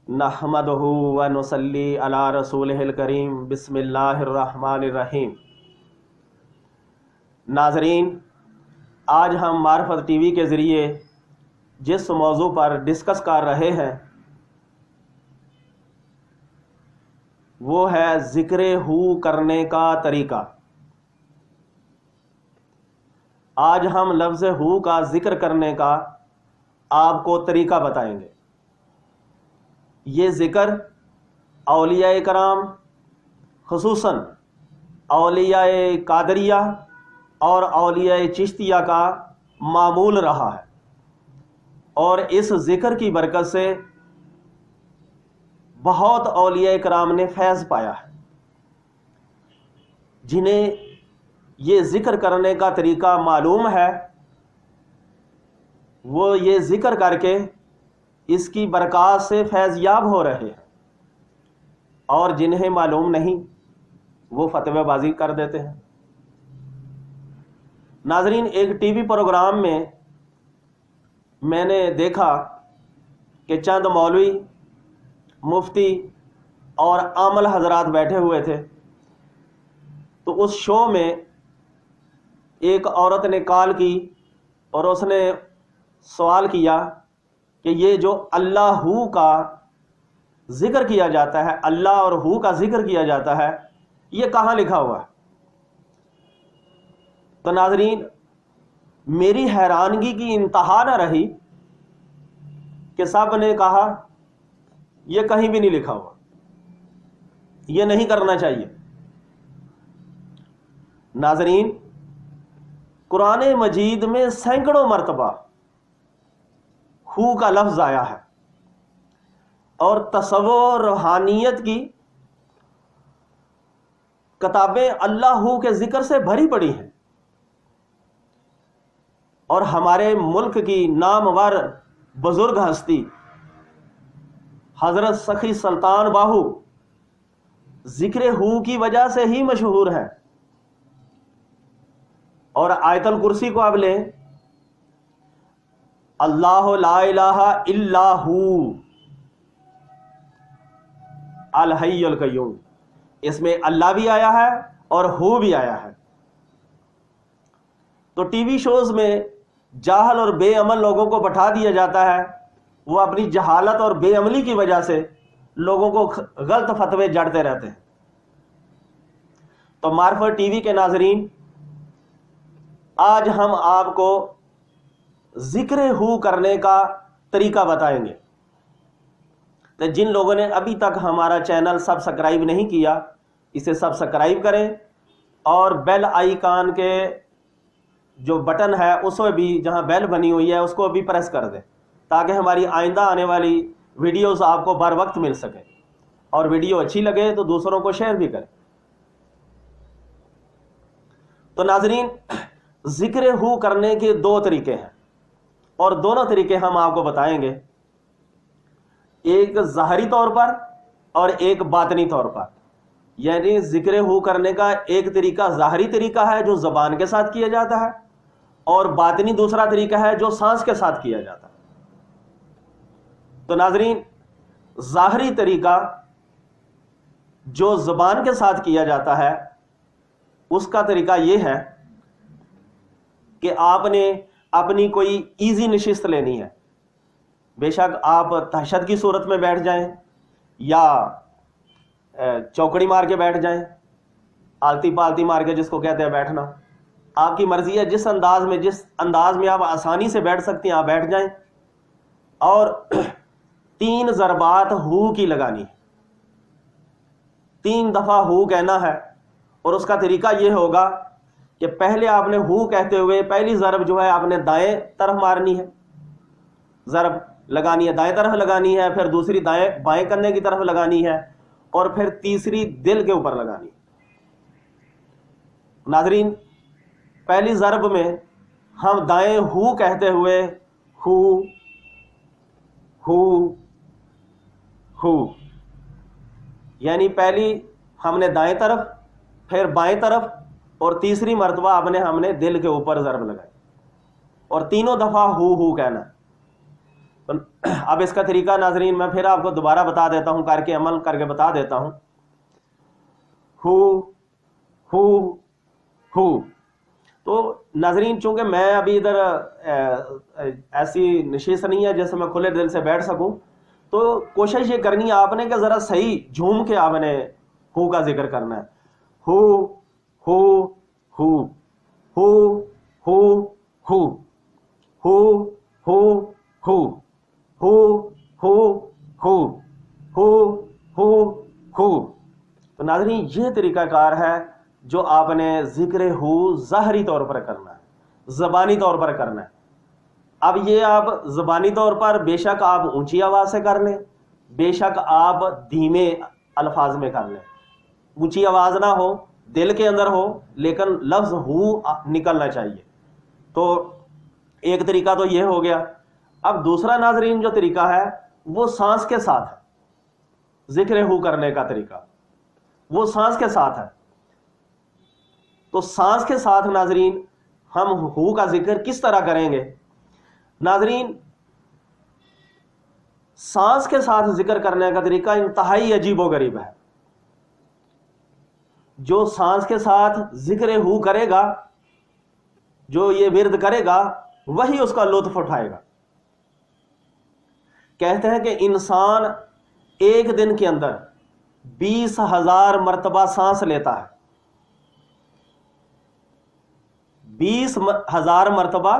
نحمدہ و نصلی علی رسولہ الکریم بسم اللہ الرحمن الرحیم۔ ناظرین، آج ہم معرفت ٹی وی کے ذریعے جس موضوع پر ڈسکس کر رہے ہیں وہ ہے ذکر ہو کرنے کا طریقہ۔ آج ہم لفظ ہو کا ذکر کرنے کا آپ کو طریقہ بتائیں گے۔ یہ ذکر اولیاء کرام خصوصاً اولیاء قادریہ اور اولیاء چشتیہ کا معمول رہا ہے، اور اس ذکر کی برکت سے بہت اولیاء کرام نے فیض پایا ہے۔ جنہیں یہ ذکر کرنے کا طریقہ معلوم ہے وہ یہ ذکر کر کے اس کی برکات سے فیض یاب ہو رہے ہیں، اور جنہیں معلوم نہیں وہ فتوی بازی کر دیتے ہیں۔ ناظرین، ایک ٹی وی پروگرام میں نے دیکھا کہ چند مولوی، مفتی اور عامل حضرات بیٹھے ہوئے تھے، تو اس شو میں ایک عورت نے کال کی اور اس نے سوال کیا کہ یہ جو اللہ ہو کا ذکر کیا جاتا ہے، اللہ اور ہو کا ذکر کیا جاتا ہے، یہ کہاں لکھا ہوا ہے؟ تو ناظرین، میری حیرانگی کی انتہا نہ رہی کہ سب نے کہا یہ کہیں بھی نہیں لکھا ہوا، یہ نہیں کرنا چاہیے۔ ناظرین، قرآن مجید میں سینکڑوں مرتبہ ہو کا لفظ آیا ہے، اور تصور روحانیت کی کتابیں اللہ ہو کے ذکر سے بھری پڑی ہیں، اور ہمارے ملک کی نامور بزرگ ہستی حضرت سخی سلطان باہو ذکر ہو کی وجہ سے ہی مشہور ہے۔ اور آیت الکرسی کو آپ لیں، اللہ لا الہ الا ہو الحی القیوم، اس میں اللہ بھی آیا ہے اور ہو بھی آیا ہے۔ تو ٹی وی شوز میں جاہل اور بے عمل لوگوں کو بٹھا دیا جاتا ہے، وہ اپنی جہالت اور بے عملی کی وجہ سے لوگوں کو غلط فتوے جڑتے رہتے ہیں۔ تو معرفت ٹی وی کے ناظرین، آج ہم آپ کو ذکر ہو کرنے کا طریقہ بتائیں گے۔ تو جن لوگوں نے ابھی تک ہمارا چینل سبسکرائب نہیں کیا، اسے سبسکرائب کریں، اور بیل آئیکن کے جو بٹن ہے اس میں بھی جہاں بیل بنی ہوئی ہے اس کو بھی پریس کر دیں، تاکہ ہماری آئندہ آنے والی ویڈیوز آپ کو بر وقت مل سکے، اور ویڈیو اچھی لگے تو دوسروں کو شیئر بھی کریں۔ تو ناظرین، ذکر ہو کرنے کے دو طریقے ہیں، اور دونوں طریقے ہم آپ کو بتائیں گے، ایک ظاہری طور پر اور ایک باطنی طور پر۔ یعنی ذکر ہو کرنے کا ایک طریقہ ظاہری طریقہ ہے جو زبان کے ساتھ کیا جاتا ہے، اور باطنی دوسرا طریقہ ہے جو سانس کے ساتھ کیا جاتا ہے۔ تو ناظرین، ظاہری طریقہ جو زبان کے ساتھ کیا جاتا ہے اس کا طریقہ یہ ہے کہ آپ نے اپنی کوئی ایزی نشست لینی ہے، بے شک آپ تہشت کی صورت میں بیٹھ جائیں یا چوکڑی مار کے بیٹھ جائیں، آلتی پالتی مار کے جس کو کہتے ہیں بیٹھنا، آپ کی مرضی ہے، جس انداز میں آپ آسانی سے بیٹھ سکتی ہیں آپ بیٹھ جائیں، اور 3 ضربات ہو کی لگانی ہے، 3 دفعہ ہو کہنا ہے۔ اور اس کا طریقہ یہ ہوگا کہ پہلے آپ نے ہو کہتے ہوئے پہلی ضرب جو ہے آپ نے دائیں طرف مارنی ہے، ضرب لگانی ہے دائیں طرف لگانی ہے، پھر دوسری بائیں کنے کی طرف لگانی ہے، اور پھر تیسری دل کے اوپر لگانی ہے۔ ناظرین، پہلی ضرب میں ہم دائیں ہو کہتے ہوئے ہو ہو ہو، یعنی پہلی ہم نے دائیں طرف، پھر بائیں طرف، اور تیسری مرتبہ ہم نے دل کے اوپر ضرب لگائی، اور تینوں دفعہ ہو کہنا۔ اب اس کا طریقہ ناظرین میں پھر آپ کو دوبارہ بتا دیتا ہوں، کر کے عمل کر کے بتا دیتا ہوں. ہو تو ناظرین چونکہ میں ابھی ادھر ایسی نشست نہیں ہے جیسے میں کھلے دل سے بیٹھ سکوں، تو کوشش یہ کرنی ہے آپ نے کہ ذرا صحیح جھوم کے آپ نے ہو کا ذکر کرنا ہے. ہو ہو ہو ہو ہو ہو ہو ہو ہو ہو ہو ہو ہو ہو. تو ناظرین یہ طریقہ کار ہے جو آپ نے ذکر ہو ظاہری طور پر کرنا ہے، زبانی طور پر کرنا ہے. اب یہ آپ زبانی طور پر بے شک آپ اونچی آواز سے کر لیں، بے شک آپ دھیمے الفاظ میں کر لیں، اونچی آواز نہ ہو، دل کے اندر ہو، لیکن لفظ ہو نکلنا چاہیے. تو ایک طریقہ تو یہ ہو گیا. اب دوسرا ناظرین جو طریقہ ہے وہ سانس کے ساتھ ہے، ذکر ہو کرنے کا طریقہ وہ سانس کے ساتھ ہے. تو سانس کے ساتھ ناظرین ہم ہو کا ذکر کس طرح کریں گے؟ ناظرین سانس کے ساتھ ذکر کرنے کا طریقہ انتہائی عجیب و غریب ہے. جو سانس کے ساتھ ذکر ہو کرے گا، جو یہ ورد کرے گا، وہی اس کا لطف اٹھائے گا. کہتے ہیں کہ انسان ایک دن کے اندر 20,000 مرتبہ سانس لیتا ہے، 20,000 مرتبہ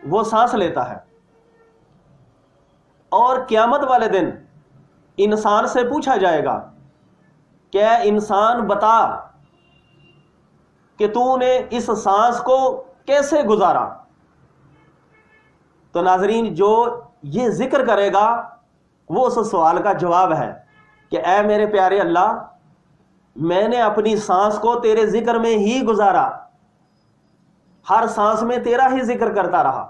وہ سانس لیتا ہے. اور قیامت والے دن انسان سے پوچھا جائے گا کہ انسان بتا کہ تو نے اس سانس کو کیسے گزارا. تو ناظرین جو یہ ذکر کرے گا وہ اس سوال کا جواب ہے کہ اے میرے پیارے اللہ، میں نے اپنی سانس کو تیرے ذکر میں ہی گزارا، ہر سانس میں تیرا ہی ذکر کرتا رہا.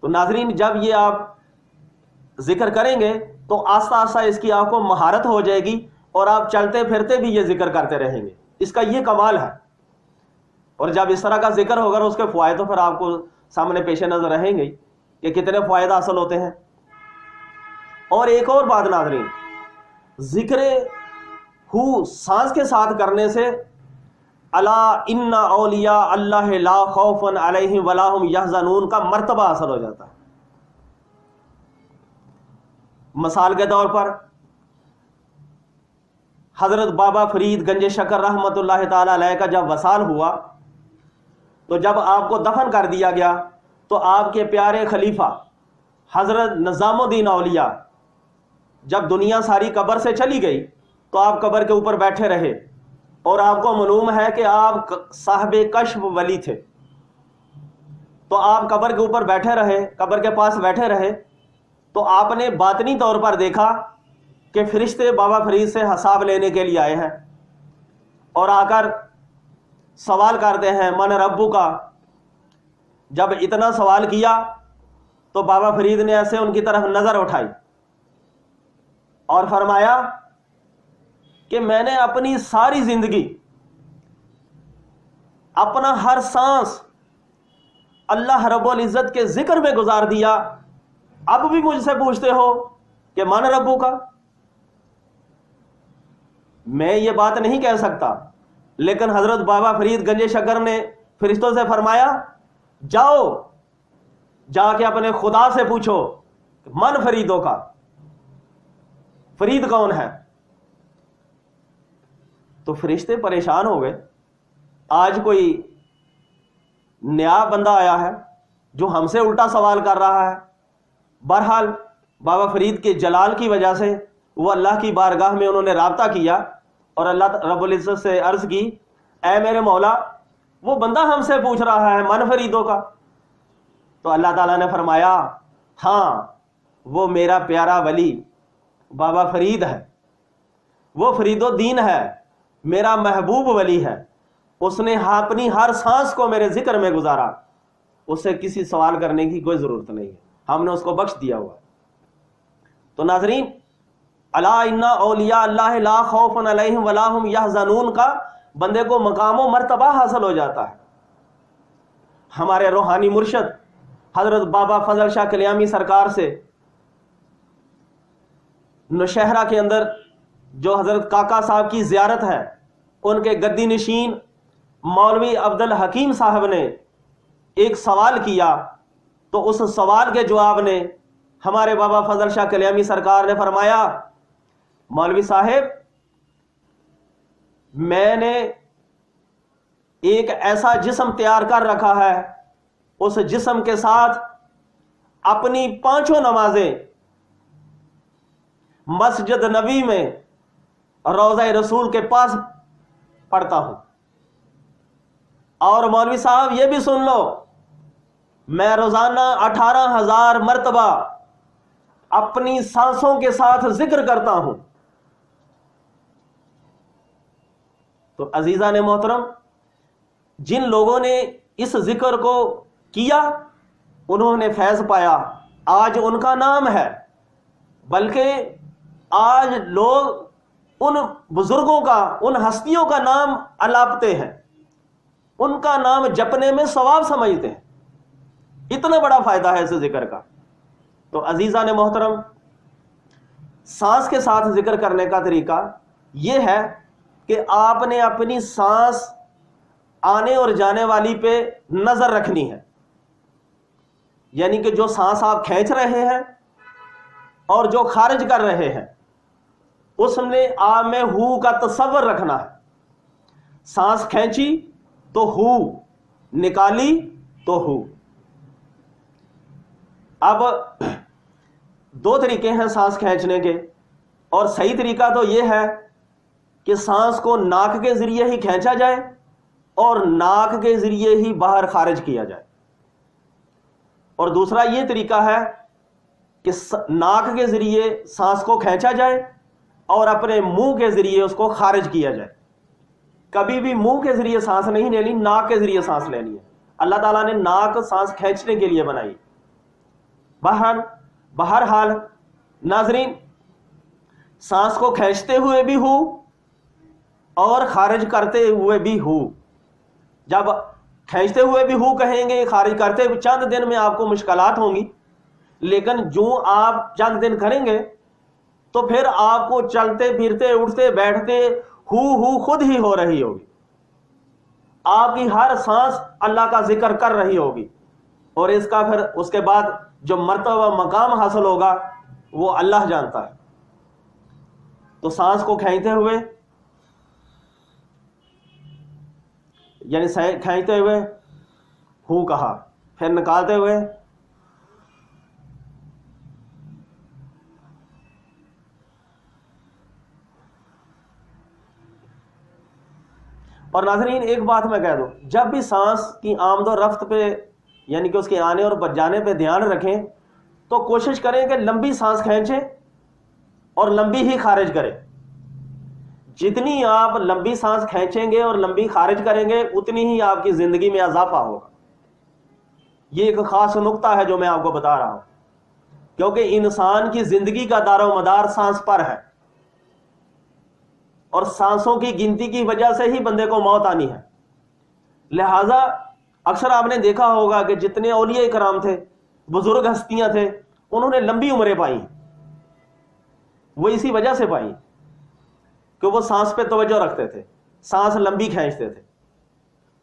تو ناظرین جب یہ آپ ذکر کریں گے تو آہستہ آہستہ اس کی آپ کو مہارت ہو جائے گی اور آپ چلتے پھرتے بھی یہ ذکر کرتے رہیں گے. اس کا یہ کمال ہے. اور جب اس طرح کا ذکر ہوگا اس کے فوائد تو پھر آپ کو سامنے پیش نظر رہیں گے کہ کتنے فوائد حاصل ہوتے ہیں. اور ایک اور بات ناظرین، ذکر ہو سانس کے ساتھ کرنے سے الا ان اولیاء اللہ لا خوف علیہم ولا هم یحزنون کا مرتبہ حاصل ہو جاتا ہے. مثال کے طور پر حضرت بابا فرید گنج شکر رحمت اللہ تعالی علیہ کا جب وصال ہوا تو جب آپ کو دفن کر دیا گیا تو آپ کے پیارے خلیفہ حضرت نظام الدین اولیاء جب دنیا ساری قبر سے چلی گئی تو آپ قبر کے اوپر بیٹھے رہے، اور آپ کو معلوم ہے کہ آپ صاحب کشف ولی تھے. تو آپ قبر کے اوپر بیٹھے رہے، قبر کے پاس بیٹھے رہے، تو آپ نے باطنی طور پر دیکھا کہ فرشتے بابا فرید سے حساب لینے کے لیے آئے ہیں اور آ کر سوال کرتے ہیں من ربو کا. جب اتنا سوال کیا تو بابا فرید نے ایسے ان کی طرف نظر اٹھائی اور فرمایا کہ میں نے اپنی ساری زندگی، اپنا ہر سانس اللہ رب العزت کے ذکر میں گزار دیا، اب بھی مجھ سے پوچھتے ہو کہ من ربو کا. میں یہ بات نہیں کہہ سکتا، لیکن حضرت بابا فرید گنج شکر نے فرشتوں سے فرمایا جاؤ جا کے اپنے خدا سے پوچھو من فریدوں کا، فرید کون ہے. تو فرشتے پریشان ہو گئے، آج کوئی نیا بندہ آیا ہے جو ہم سے الٹا سوال کر رہا ہے. بہرحال بابا فرید کے جلال کی وجہ سے وہ اللہ کی بارگاہ میں انہوں نے رابطہ کیا اور اللہ رب العزت سے عرض کی اے میرے مولا، وہ بندہ ہم سے پوچھ رہا ہے من فریدوں کا. تو اللہ تعالیٰ نے فرمایا ہاں وہ میرا پیارا ولی بابا فرید ہے، وہ فرید الدین ہے، میرا محبوب ولی ہے، اس نے اپنی ہر سانس کو میرے ذکر میں گزارا، اسے کسی سوال کرنے کی کوئی ضرورت نہیں ہے، ہم نے اس کو بخش دیا ہوا. تو ناظرین الا ان اولیاء اللہ لا خوف علیہم ولا هم یحزنون کا بندے کو مقام و مرتبہ حاصل ہو جاتا ہے. ہمارے روحانی مرشد حضرت بابا فضل شاہ کلیامی سرکار سے نوشہرہ کے اندر جو حضرت کاکا صاحب کی زیارت ہے، ان کے گدی نشین مولوی عبد الحکیم صاحب نے ایک سوال کیا، تو اس سوال کے جواب نے ہمارے بابا فضل شاہ کلیامی سرکار نے فرمایا، مولوی صاحب میں نے ایک ایسا جسم تیار کر رکھا ہے، اس جسم کے ساتھ اپنی 5 نمازیں مسجد نبی میں روضہ رسول کے پاس پڑھتا ہوں، اور مولوی صاحب یہ بھی سن لو، میں روزانہ 18,000 مرتبہ اپنی سانسوں کے ساتھ ذکر کرتا ہوں۔ تو عزیزان محترم، جن لوگوں نے اس ذکر کو کیا انہوں نے فیض پایا، آج ان کا نام ہے، بلکہ آج لوگ ان بزرگوں کا، ان ہستیوں کا نام الاپتے ہیں، ان کا نام جپنے میں ثواب سمجھتے ہیں، اتنا بڑا فائدہ ہے اس ذکر کا۔ تو عزیزان محترم، سانس کے ساتھ ذکر کرنے کا طریقہ یہ ہے کہ آپ نے اپنی سانس آنے اور جانے والی پہ نظر رکھنی ہے، یعنی کہ جو سانس آپ کھینچ رہے ہیں اور جو خارج کر رہے ہیں اس میں آپ میں ہو کا تصور رکھنا ہے۔ سانس کھینچی تو ہو، نکالی تو ہو۔ اب 2 طریقے ہیں سانس کھینچنے کے، اور صحیح طریقہ تو یہ ہے کہ سانس کو ناک کے ذریعے ہی کھینچا جائے اور ناک کے ذریعے ہی باہر خارج کیا جائے، اور دوسرا یہ طریقہ ہے کہ ناک کے ذریعے سانس کو کھینچا جائے اور اپنے منہ کے ذریعے اس کو خارج کیا جائے۔ کبھی بھی منہ کے ذریعے سانس نہیں لینی، ناک کے ذریعے سانس لینی ہے۔ اللہ تعالیٰ نے ناک سانس کھینچنے کے لیے بنائی۔ بہرحال ناظرین، سانس کو کھینچتے ہوئے بھی ہو اور خارج کرتے ہوئے بھی ہو۔ جب کھینچتے ہوئے بھی ہو کہیں گے، خارج کرتے ہوئے چند دن میں آپ کو مشکلات ہوں گی، لیکن جو آپ چند دن کریں گے تو پھر آپ کو چلتے پھرتے اٹھتے بیٹھتے ہو خود ہی ہو رہی ہوگی، آپ کی ہر سانس اللہ کا ذکر کر رہی ہوگی، اور اس کا پھر اس کے بعد جو مرتبہ مقام حاصل ہوگا وہ اللہ جانتا ہے۔ تو سانس کو کھینچتے ہوئے، یعنی کھینچتے ہوئے ہو کہا، پھر نکالتے ہوئے اور ناظرین ایک بات میں کہہ دوں، جب بھی سانس کی آمد و رفت پہ یعنی کہ اس کے آنے اور جانے پہ دھیان رکھیں تو کوشش کریں کہ لمبی سانس کھینچیں اور لمبی ہی خارج کریں۔ جتنی آپ لمبی سانس کھینچیں گے اور لمبی خارج کریں گے اتنی ہی آپ کی زندگی میں اضافہ ہوگا۔ یہ ایک خاص نقطہ ہے جو میں آپ کو بتا رہا ہوں، کیونکہ انسان کی زندگی کا دار و مدار سانس پر ہے، اور سانسوں کی گنتی کی وجہ سے ہی بندے کو موت آنی ہے۔ لہذا اکثر آپ نے دیکھا ہوگا کہ جتنے اولیاء کرام تھے، بزرگ ہستیاں تھے، انہوں نے لمبی عمریں پائی، وہ اسی وجہ سے پائی کہ وہ سانس پہ توجہ رکھتے تھے، سانس لمبی کھینچتے تھے۔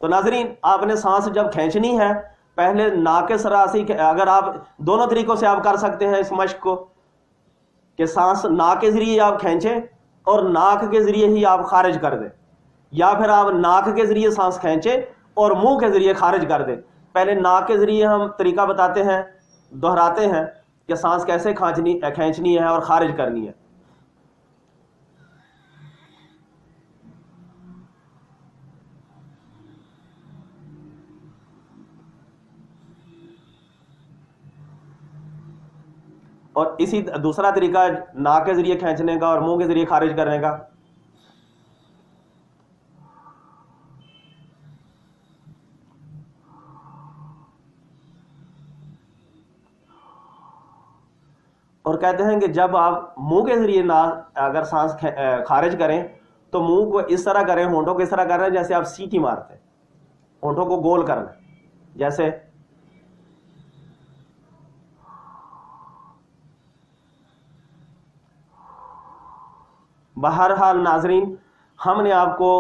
تو ناظرین، آپ نے سانس جب کھینچنی ہے پہلے ناک کے سراسی، اگر آپ دونوں طریقوں سے آپ کر سکتے ہیں اس مشق کو، کہ سانس ناک کے ذریعے آپ کھینچیں اور ناک کے ذریعے ہی آپ خارج کر دیں، یا پھر آپ ناک کے ذریعے سانس کھینچیں اور منہ کے ذریعے خارج کر دیں۔ پہلے ناک کے ذریعے ہم طریقہ بتاتے ہیں، دہراتے ہیں کہ سانس کیسے کھینچنی ہے اور خارج کرنی ہے۔ اور اسی دوسرا طریقہ ناک کے ذریعے کھینچنے کا اور منہ کے ذریعے خارج کرنے کا۔ اور کہتے ہیں کہ جب آپ منہ کے ذریعے اگر سانس خارج کریں تو منہ کو اس طرح کریں، ہونٹوں کو اس طرح کریں جیسے آپ سیٹی مارتے ہیں، ہونٹوں کو گول کرنا، جیسے بہرحال ناظرین، ہم نے آپ کو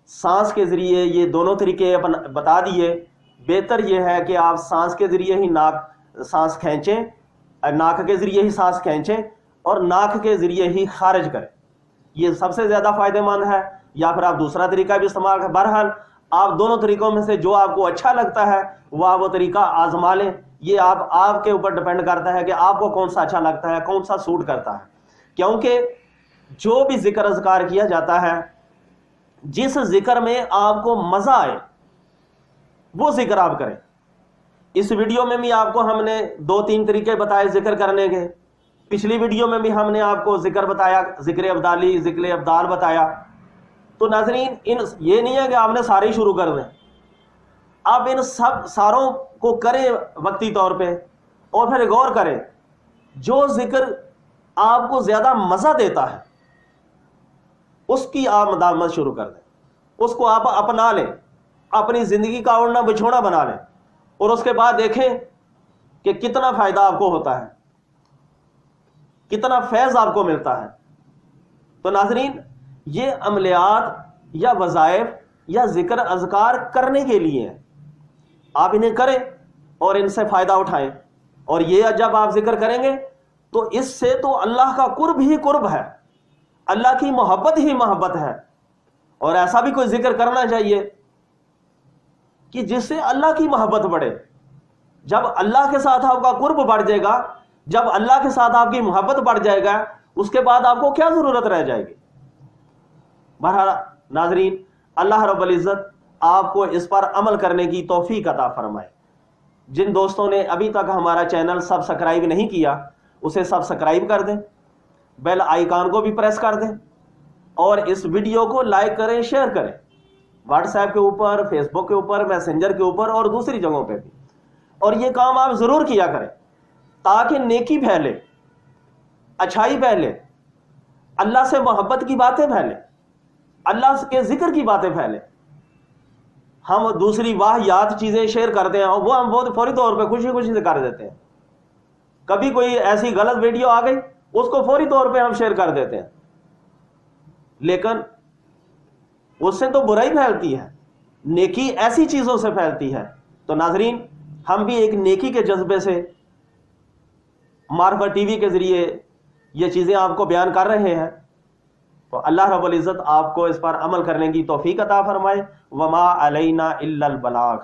سانس کے ذریعے یہ دونوں طریقے بتا دیے. بہتر یہ ہے کہ آپ سانس کے ذریعے ہی سانس کھینچیں، ناک کے ذریعے ہی سانس کھینچیں اور ناک کے ذریعے ہی خارج کریں. یہ سب سے زیادہ فائدہ مند ہے. یا پھر آپ دوسرا طریقہ بھی استعمال کریں. بہرحال آپ دونوں طریقوں میں سے جو آپ کو اچھا لگتا ہے وہ طریقہ آزما لیں. یہ آپ کے اوپر ڈپینڈ کرتا ہے کہ آپ کو کون سا اچھا لگتا ہے، کون سا سوٹ کرتا ہے. کیونکہ جو بھی ذکر اذکار کیا جاتا ہے، جس ذکر میں آپ کو مزہ آئے وہ ذکر آپ کریں. اس ویڈیو میں بھی آپ کو ہم نے 2-3 طریقے بتائے ذکر کرنے کے. پچھلی ویڈیو میں بھی ہم نے آپ کو ذکر بتایا، ذکر ابدالی، ذکر ابدال بتایا. تو ناظرین یہ نہیں ہے کہ آپ نے سارے شروع کر دیں. آپ ان ساروں کو کریں وقتی طور پہ اور پھر غور کریں جو ذکر آپ کو زیادہ مزہ دیتا ہے اس کی آپ مداومت شروع کر دیں. اس کو آپ اپنا لیں، اپنی زندگی کا اوڑھنا بچھونا بنا لیں اور اس کے بعد دیکھیں کہ کتنا فائدہ آپ کو ہوتا ہے، کتنا فیض آپ کو ملتا ہے. تو ناظرین، یہ عملیات یا وظائف یا ذکر اذکار کرنے کے لیے ہیں. آپ انہیں کریں اور ان سے فائدہ اٹھائیں. اور یہ جب آپ ذکر کریں گے تو اس سے تو اللہ کا قرب ہی قرب ہے، اللہ کی محبت ہی محبت ہے. اور ایسا بھی کوئی ذکر کرنا چاہیے کہ جس سے اللہ کی محبت بڑھے. جب اللہ کے ساتھ آپ کا قرب بڑھ جائے گا، جب اللہ کے ساتھ آپ کی محبت بڑھ جائے گا، اس کے بعد آپ کو کیا ضرورت رہ جائے گی. بہرحال ناظرین، اللہ رب العزت آپ کو اس پر عمل کرنے کی توفیق عطا فرمائے. جن دوستوں نے ابھی تک ہمارا چینل سبسکرائب نہیں کیا اسے سبسکرائب کر دیں، بیل آئیکن کو بھی پریس کر دیں اور اس ویڈیو کو لائک کریں، شیئر کریں واٹس ایپ کے اوپر، فیس بک کے اوپر، میسنجر کے اوپر اور دوسری جگہوں پہ بھی. اور یہ کام آپ ضرور کیا کریں تاکہ نیکی پھیلے، اچھائی پھیلے، اللہ سے محبت کی باتیں پھیلیں، اللہ کے ذکر کی باتیں پھیلیں. ہم دوسری واہیات چیزیں شیئر کرتے ہیں وہ ہم بہت فوری طور پہ خوشی خوشی سے کر دیتے ہیں. کبھی کوئی ایسی غلط ویڈیو آ گئی اس کو فوری طور پہ ہم شیئر کر دیتے ہیں، لیکن اس سے تو برائی پھیلتی ہے، نیکی ایسی چیزوں سے پھیلتی ہے. تو ناظرین، ہم بھی ایک نیکی کے جذبے سے معرفت ٹی وی کے ذریعے یہ چیزیں آپ کو بیان کر رہے ہیں. تو اللہ رب العزت آپ کو اس پر عمل کرنے کی توفیق عطا فرمائے. وما علینا الا البلاغ.